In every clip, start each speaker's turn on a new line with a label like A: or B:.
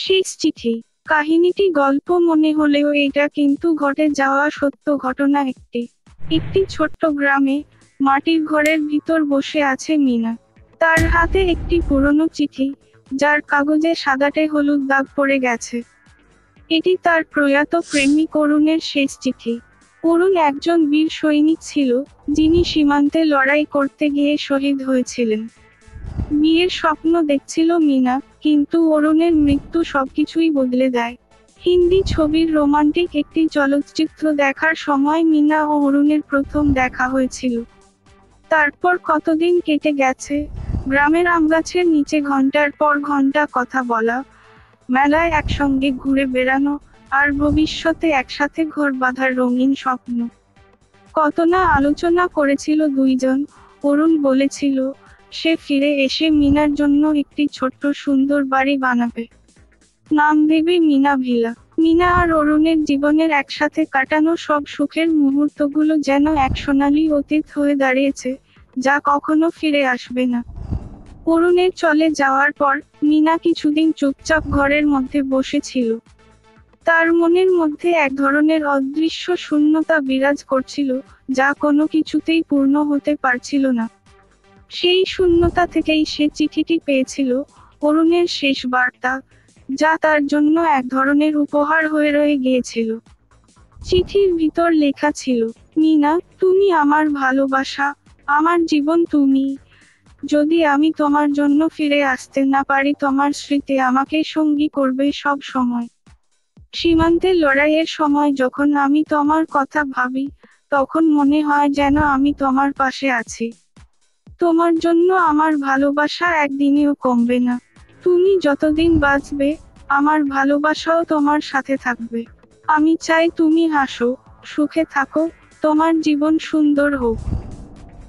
A: শেষ চিঠি। কাহিনীটি গল্প মনে হলেও এটা কিন্তু ঘটে যাওয়া সত্য ঘটনা একটি। একটি ছোট্ট গ্রামে, মাটির ঘরের ভিতর বসে আছে মিনা। তার হাতে একটি পুরনো চিঠি, যার কাগজে সাদাটে হলুদ দাগ পড়ে গেছে। এটি তার প্রয়াত প্রেমিক অরুণের শেষ চিঠি। অরুণ একজন বীর সৈনিক ছিল, যিনি সীমান্তে লড়াই করতে গিয়ে শহীদ হয়েছিলেন। বিয়ের স্বপ্ন দেখছিল মিনা, কিন্তু অরুণের মৃত্যু সবকিছুই বদলে দেয়। হিন্দি ছবির রোমান্টিক একটি চলচ্চিত্র দেখার সময় মিনা ও অরুণের প্রথম দেখা হয়েছিল। তারপর কতদিন কেটে গেছে, গ্রামের আমগাছের নিচে ঘন্টার পর ঘন্টা কথা বলা, মেলায় একসঙ্গে ঘুরে বেড়ানো, আর ভবিষ্যতে একসাথে ঘর বাঁধার রঙিন স্বপ্ন। কত না আলোচনা করেছিল দুইজন। অরুণ বলেছিল, সে ফিরে এসে মিনার জন্য একটি ছোট্ট সুন্দর বাড়ি বানাবে। নাম দেবে মিনা ভিলা। মিনা আর অরুণের জীবনের একসাথে কাটানো সব সুখের মুহূর্তগুলো যেন এক সোনালি অতীত হয়ে দাঁড়িয়েছে, যা কখনো ফিরে আসবে না। অরুণের চলে যাওয়ার পর মিনা কিছুদিন চুপচাপ ঘরের মধ্যে বসেছিল। তার মনের মধ্যে এক ধরনের অদৃশ্য শূন্যতা বিরাজ করছিল, যা কোনো কিছুতেই পূর্ণ হতে পারছিল না। সেই শূন্যতা থেকেই সে চিঠিটি পেয়েছিল, অরুণের শেষ বার্তা, যা তার জন্য এক ধরনের উপহার হয়ে রয়ে গিয়েছিল। চিঠির ভিতর লেখা ছিল, মিনা, তুমি আমার ভালোবাসা, আমার জীবন তুমি। যদি আমি তোমার জন্য ফিরে আসতে না পারি, তোমার স্মৃতি আমাকে সঙ্গী করবে সব সময়। সীমান্তের লড়াইয়ের সময় যখন আমি তোমার কথা ভাবি, তখন মনে হয় যেন আমি তোমার পাশে আছি। তোমার জন্য আমার ভালোবাসা একদিনেও কমবে না। তুমি যতদিন বাঁচবে, আমার ভালোবাসাও তোমার সাথে থাকবে। আমি চাই তুমি হাসো, সুখে থাকো, তোমার জীবন সুন্দর হোক।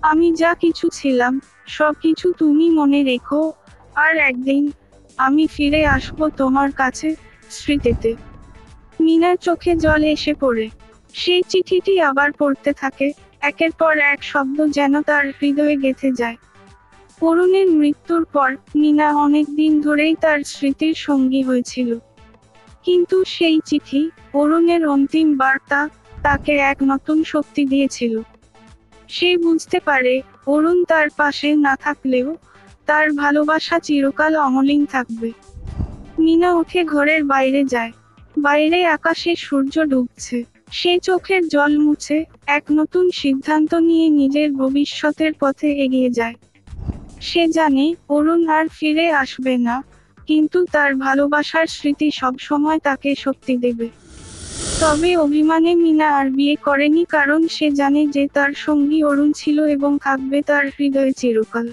A: আমি যা কিছু ছিলাম, সব কিছু তুমি মনে রেখো, আর একদিন আমি ফিরে আসবো তোমার কাছে, স্মৃতিতে। মিনার চোখে জল এসে পড়ে। সেই চিঠিটি আবার পড়তে থাকে, একের পর এক শব্দ যেন তার হৃদয়ে গেঁথে যায়। অরুণের মৃত্যুর পর মিনা অনেক দিন ধরেই তার স্মৃতির সঙ্গী হয়েছিল। কিন্তু সেই চিঠি, অরুণের অন্তিম বার্তা, তাকে এক নতুন শক্তি দিয়েছিল। সে বুঝতে পারে, অরুণ তার পাশে না থাকলেও তার ভালোবাসা চিরকাল অমলিন থাকবে। মিনা উঠে ঘরের বাইরে যায়। বাইরে আকাশে সূর্য ডুবছে। সে চোখের জল মুছে এক নতুন সিদ্ধান্ত নিয়ে নিজের ভবিষ্যতের পথে এগিয়ে যায়। সে জানে, অরুণ আর ফিরে আসবে না, কিন্তু তার ভালোবাসার স্মৃতি সবসময় তাকে শক্তি দেবে। তবে অভিমানে মিনা আর বিয়ে করেনি, কারণ সে জানে যে তার সঙ্গী অরুণ ছিল এবং থাকবে তার হৃদয়ে চিরকাল।